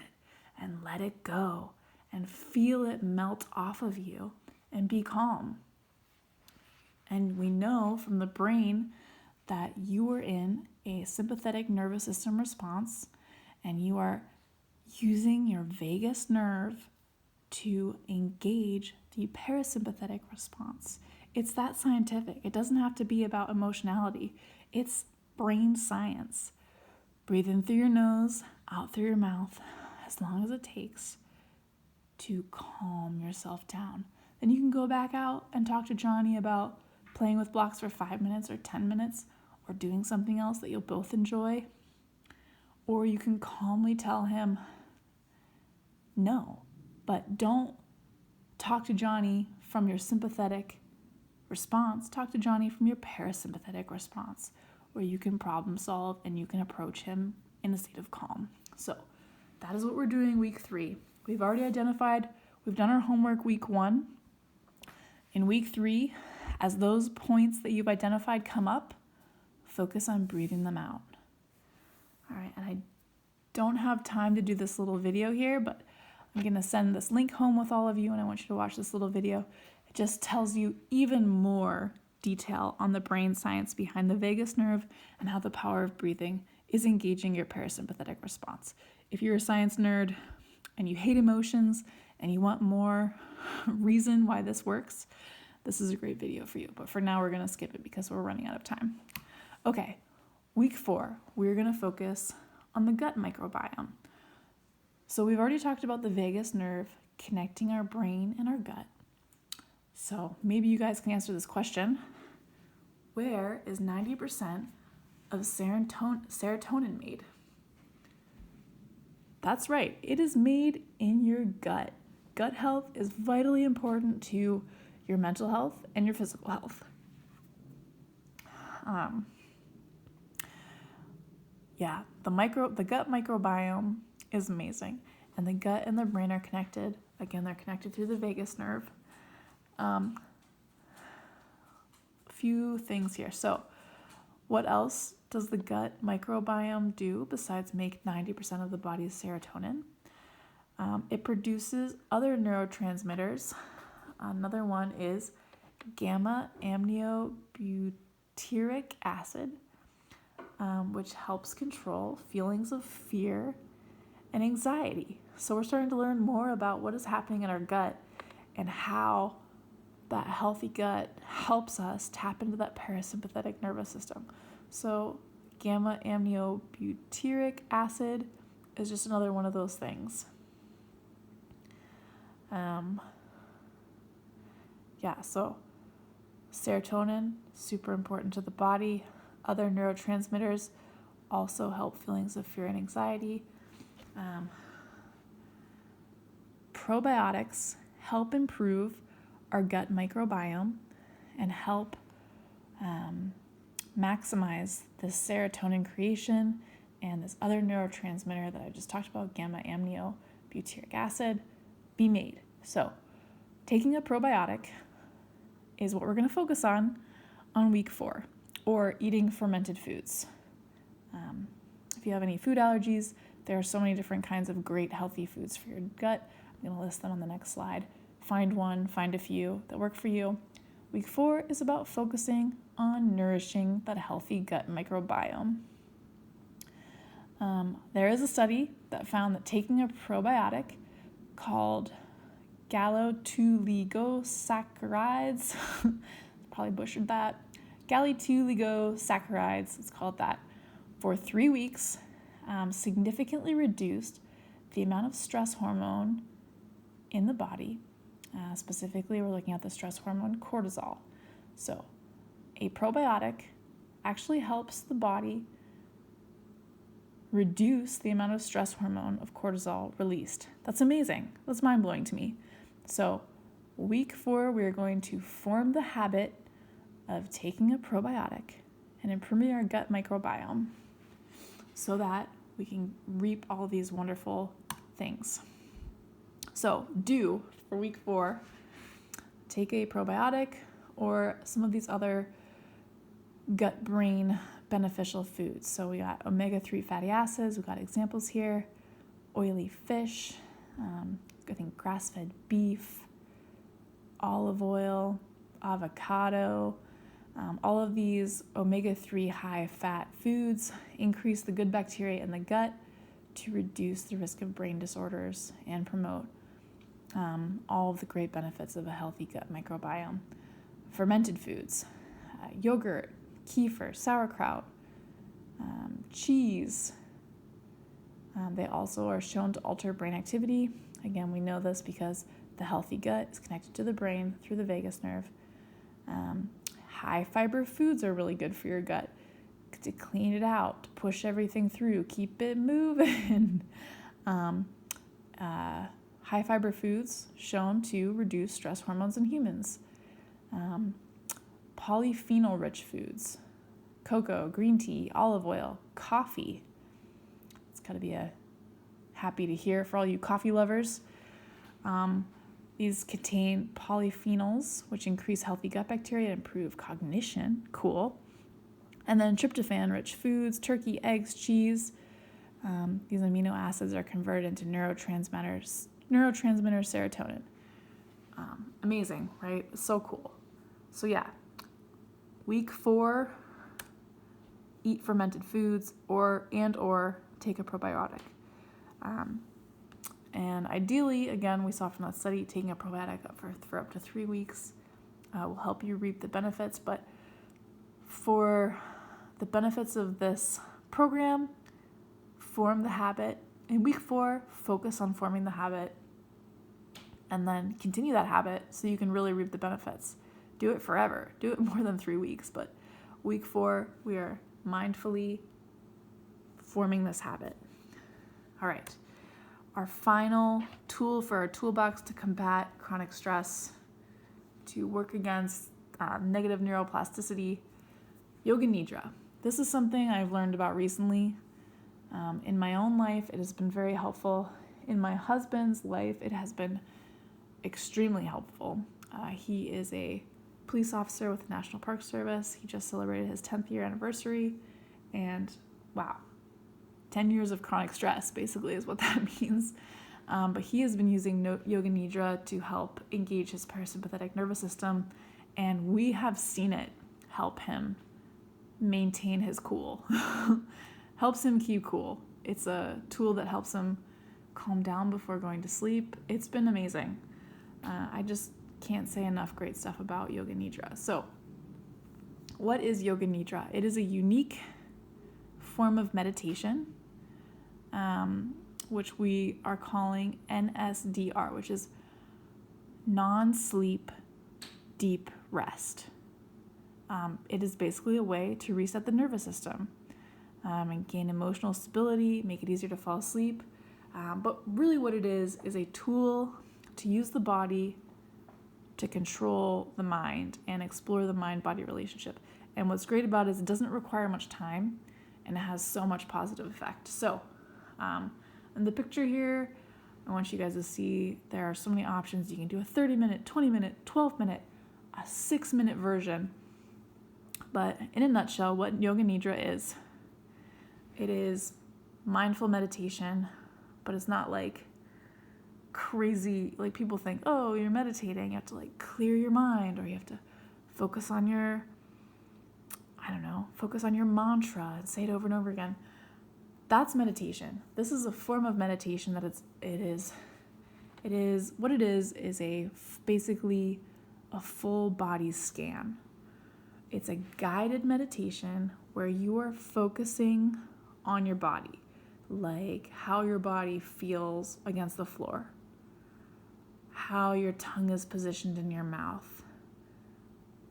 and let it go and feel it melt off of you and be calm. And we know from the brain that you are in a sympathetic nervous system response, and you are using your vagus nerve to engage the parasympathetic response. It's that scientific. It doesn't have to be about emotionality. It's brain science. Breathe in through your nose, out through your mouth, as long as it takes to calm yourself down. Then you can go back out and talk to Johnny about playing with blocks for 5 minutes or 10 minutes, or doing something else that you'll both enjoy. Or you can calmly tell him no, but don't talk to Johnny from your sympathetic response. Talk to Johnny from your parasympathetic response, where you can problem solve and you can approach him in a state of calm. So that is what we're doing week 3. We've already identified, we've done our homework week 1. In week 3, as those points that you've identified come up, focus on breathing them out. All right, and I don't have time to do this little video here, but I'm going to send this link home with all of you, and I want you to watch this little video. It just tells you even more detail on the brain science behind the vagus nerve and how the power of breathing is engaging your parasympathetic response. If you're a science nerd and you hate emotions and you want more reason why this works, this is a great video for you. But for now, we're going to skip it because we're running out of time. Okay, week 4, we're going to focus on the gut microbiome. So we've already talked about the vagus nerve connecting our brain and our gut. So maybe you guys can answer this question. Where is 90% of serotonin made? That's right, it is made in your gut. Gut health is vitally important to your mental health and your physical health. The gut microbiome is amazing, and the gut and the brain are connected. Again, they're connected through the vagus nerve. A few things here. So, what else does the gut microbiome do besides make 90% of the body's serotonin? It produces other neurotransmitters. Another one is gamma aminobutyric acid, which helps control feelings of fear and anxiety. So we're starting to learn more about what is happening in our gut and how that healthy gut helps us tap into that parasympathetic nervous system. So gamma aminobutyric acid is just another one of those things. So serotonin, super important to the body. Other neurotransmitters also help feelings of fear and anxiety. Probiotics help improve our gut microbiome and help maximize the serotonin creation and this other neurotransmitter that I just talked about, gamma aminobutyric acid, be made. So taking a probiotic is what we're going to focus on week 4, or eating fermented foods. If you have any food allergies, there are so many different kinds of great healthy foods for your gut. I'm going to list them on the next slide. Find a few that work for you. Week 4 is about focusing on nourishing that healthy gut microbiome. There is a study that found that taking a probiotic called galactose-ligosaccharides, probably butchered that, galactose-ligosaccharides, it's called that, for 3 weeks, significantly reduced the amount of stress hormone in the body. Specifically, we're looking at the stress hormone cortisol. So a probiotic actually helps the body reduce the amount of stress hormone of cortisol released. That's amazing. That's mind-blowing to me. So week 4, we're going to form the habit of taking a probiotic and improving our gut microbiome so that we can reap all these wonderful things. So for week 4, take a probiotic or some of these other gut-brain beneficial foods. So we got omega-3 fatty acids, we got examples here, oily fish, I think grass-fed beef, olive oil, avocado. All of these omega-3 high-fat foods increase the good bacteria in the gut to reduce the risk of brain disorders and promote all of the great benefits of a healthy gut microbiome. Fermented foods, yogurt, kefir, sauerkraut, cheese. They also are shown to alter brain activity. Again, we know this because the healthy gut is connected to the brain through the vagus nerve. High fiber foods are really good for your gut to clean it out, to push everything through, keep it moving. High fiber foods shown to reduce stress hormones in humans. Polyphenol rich foods, cocoa, green tea, olive oil, coffee. It's got to be happy to hear for all you coffee lovers. These contain polyphenols, which increase healthy gut bacteria and improve cognition. Cool. And then tryptophan-rich foods, turkey, eggs, cheese. These amino acids are converted into neurotransmitter serotonin. Amazing, right? So cool. So yeah, week 4, eat fermented foods or take a probiotic. And ideally, again, we saw from that study, taking a probiotic for up to 3 weeks will help you reap the benefits. But for the benefits of this program, form the habit. In week 4, focus on forming the habit and then continue that habit so you can really reap the benefits. Do it forever. Do it more than 3 weeks. But week 4, we are mindfully forming this habit. All right. Our final tool for our toolbox to combat chronic stress, to work against negative neuroplasticity, Yoga Nidra. This is something I've learned about recently. In my own life, it has been very helpful. In my husband's life, it has been extremely helpful. He is a police officer with the National Park Service. He just celebrated his 10th year anniversary, and wow, 10 years of chronic stress basically is what that means. But he has been using Yoga Nidra to help engage his parasympathetic nervous system, and we have seen it help him maintain his cool. Helps him keep cool. It's a tool that helps him calm down before going to sleep. It's been amazing. I just can't say enough great stuff about Yoga Nidra. So, what is Yoga Nidra? It is a unique form of meditation, which we are calling NSDR, which is non-sleep deep rest. It is basically a way to reset the nervous system and gain emotional stability, make it easier to fall asleep. But really what it is a tool to use the body to control the mind and explore the mind-body relationship. And what's great about it is it doesn't require much time and it has so much positive effect. So in the picture here, I want you guys to see there are so many options. You can do a 30-minute, 20-minute, 12-minute, a 6-minute version. But in a nutshell, what Yoga Nidra is, it is mindful meditation, but it's not like crazy, like people think, oh, you're meditating, you have to like clear your mind, or you have to focus on your, focus on your mantra and say it over and over again. That's meditation. This is a form of meditation that basically a full body scan. It's a guided meditation where you are focusing on your body, like how your body feels against the floor, how your tongue is positioned in your mouth,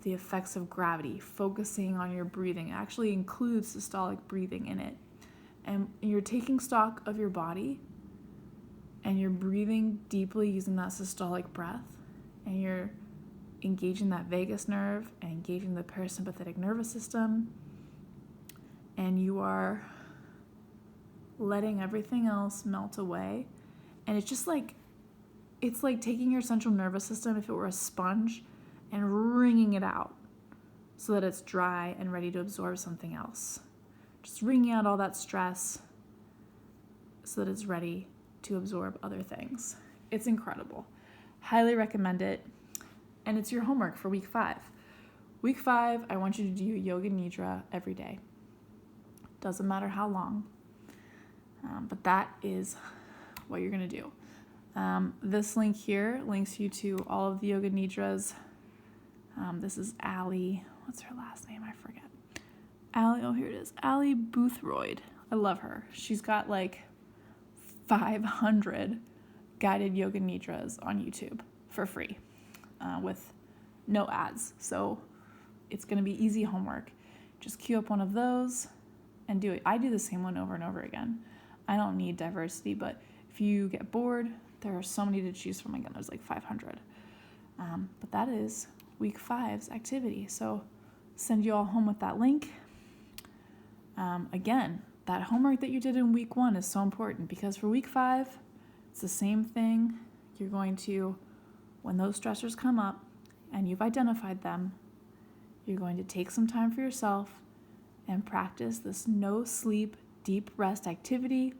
the effects of gravity, focusing on your breathing. It actually includes systolic breathing in it. And you're taking stock of your body and you're breathing deeply using that systolic breath, and you're engaging that vagus nerve and engaging the parasympathetic nervous system, and you are letting everything else melt away. And it's just like, it's like taking your central nervous system, if it were a sponge, and wringing it out so that it's dry and ready to absorb something else. Just wringing out all that stress so that it's ready to absorb other things. It's incredible. Highly recommend it. And it's your homework for week 5. Week 5, I want you to do yoga nidra every day. Doesn't matter how long, but that is what you're going to do. This link here links you to all of the yoga nidras. This is Allie. What's her last name? I forget. Allie, oh, here it is. Allie Boothroyd. I love her. She's got like 500 guided yoga nidras on YouTube for free with no ads. So it's going to be easy homework. Just queue up one of those and do it. I do the same one over and over again. I don't need diversity, but if you get bored, there are so many to choose from. Again, there's like 500. But that is week 5's activity. So send you all home with that link. Again, that homework that you did in week 1 is so important because for week 5, it's the same thing. You're going to, when those stressors come up and you've identified them, you're going to take some time for yourself and practice this no sleep, deep rest activity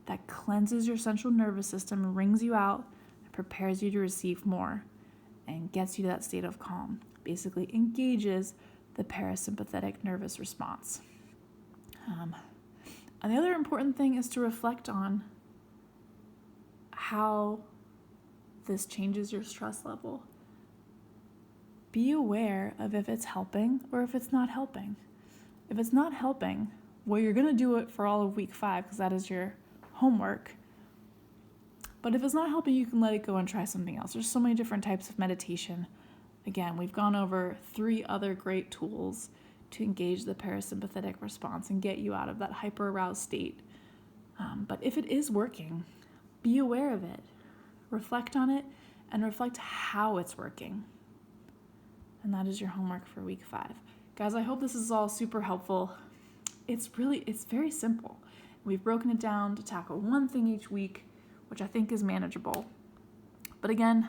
that cleanses your central nervous system, wrings you out, and prepares you to receive more and gets you to that state of calm. Basically engages the parasympathetic nervous response. And the other important thing is to reflect on how this changes your stress level. Be aware of if it's helping or if it's not helping. If it's not helping, well, you're going to do it for all of week 5 because that is your homework. But if it's not helping, you can let it go and try something else. There's so many different types of meditation. Again, we've gone over 3 other great tools to engage the parasympathetic response and get you out of that hyper-aroused state. But if it is working, be aware of it. Reflect on it and reflect how it's working. And that is your homework for week 5. Guys, I hope this is all super helpful. It's very simple. We've broken it down to tackle one thing each week, which I think is manageable. But again,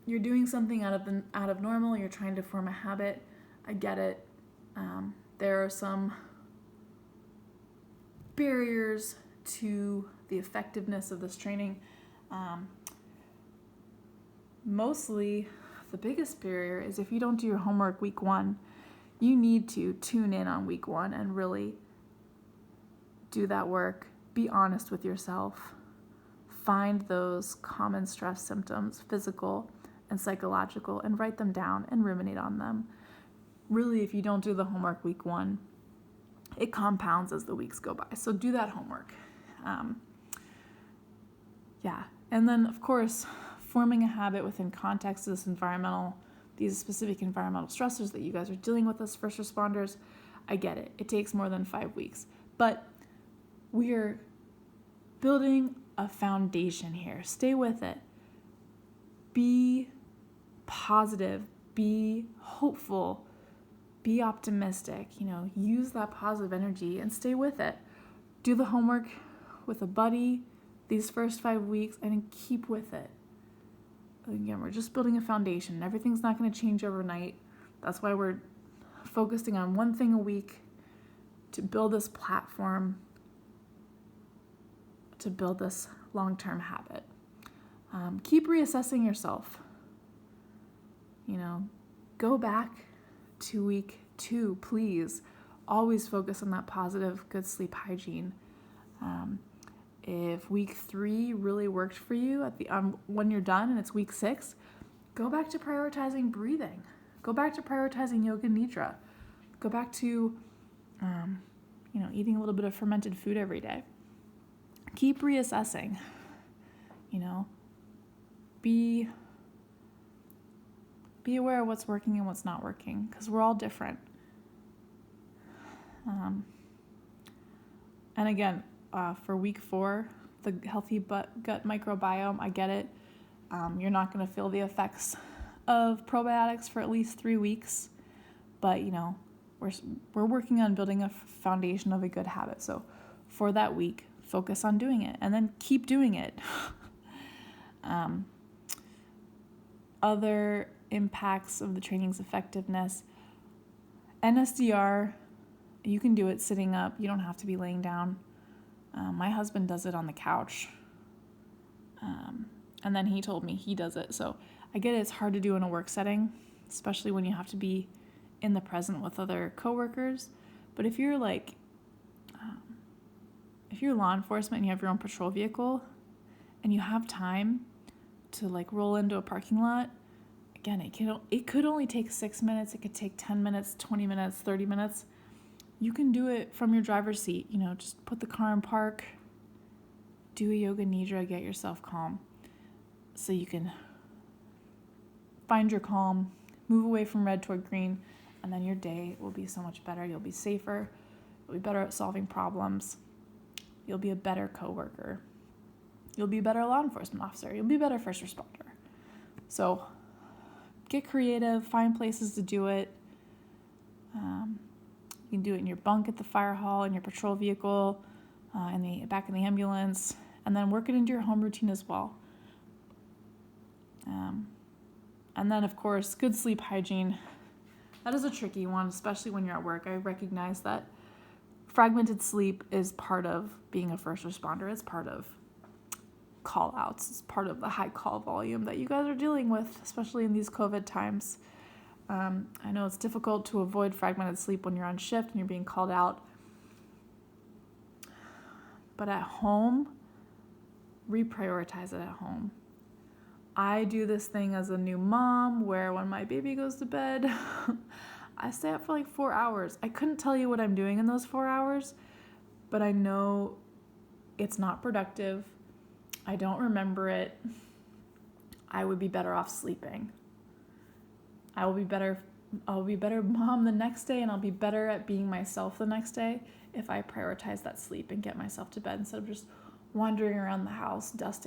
you're doing something out of normal. You're trying to form a habit. I get it. There are some barriers to the effectiveness of this training. Mostly, the biggest barrier is if you don't do your homework week 1, you need to tune in on week 1 and really do that work. Be honest with yourself. Find those common stress symptoms, physical and psychological, and write them down and ruminate on them. Really, if you don't do the homework week 1, it compounds as the weeks go by. So do that homework. And then, of course, forming a habit within context of these specific environmental stressors that you guys are dealing with as first responders. I get it. It takes more than 5 weeks. But we are building a foundation here. Stay with it. Be positive. Be hopeful. Be optimistic. Use that positive energy and stay with it. Do the homework with a buddy these first 5 weeks and keep with it. Again, we're just building a foundation. Everything's not going to change overnight. That's why we're focusing on one thing a week to build this platform, to build this long-term habit. Keep reassessing yourself. Go back to week 2, please. Always focus on that positive, good sleep hygiene. If week 3 really worked for you when you're done and it's week 6, go back to prioritizing breathing. Go back to prioritizing yoga nidra. Go back to, eating a little bit of fermented food every day. Keep reassessing. Be aware of what's working and what's not working, because we're all different. And again, for week 4, the healthy gut microbiome, I get it. You're not going to feel the effects of probiotics for at least 3 weeks, but we're working on building a foundation of a good habit. So for that week, focus on doing it and then keep doing it. other impacts of the training's effectiveness. NSDR, you can do it sitting up. You don't have to be laying down. My husband does it on the couch. And then he told me he does it. So I get it, it's hard to do in a work setting, especially when you have to be in the present with other coworkers. But if you're if you're law enforcement and you have your own patrol vehicle and you have time to like roll into a parking lot, again, it could only take 6 minutes. It could take 10 minutes, 20 minutes, 30 minutes. You can do it from your driver's seat. Just put the car in park, do a yoga nidra, get yourself calm so you can find your calm, move away from red toward green, and then your day will be so much better. You'll be safer. You'll be better at solving problems. You'll be a better coworker. You'll be a better law enforcement officer. You'll be a better first responder. So get creative, find places to do it. You can do it in your bunk at the fire hall, in your patrol vehicle, back in the ambulance, and then work it into your home routine as well. And then, of course, good sleep hygiene. That is a tricky one, especially when you're at work. I recognize that fragmented sleep is part of being a first responder. It's part of call outs. It's part of the high call volume that you guys are dealing with, especially in these COVID times. I know it's difficult to avoid fragmented sleep when you're on shift and you're being called out. But at home, reprioritize it at home. I do this thing as a new mom where when my baby goes to bed, I stay up for like 4 hours. I couldn't tell you what I'm doing in those 4 hours, but I know it's not productive. I don't remember it. I would be better off sleeping. I'll be better mom the next day, and I'll be better at being myself the next day if I prioritize that sleep and get myself to bed instead of just wandering around the house, dusting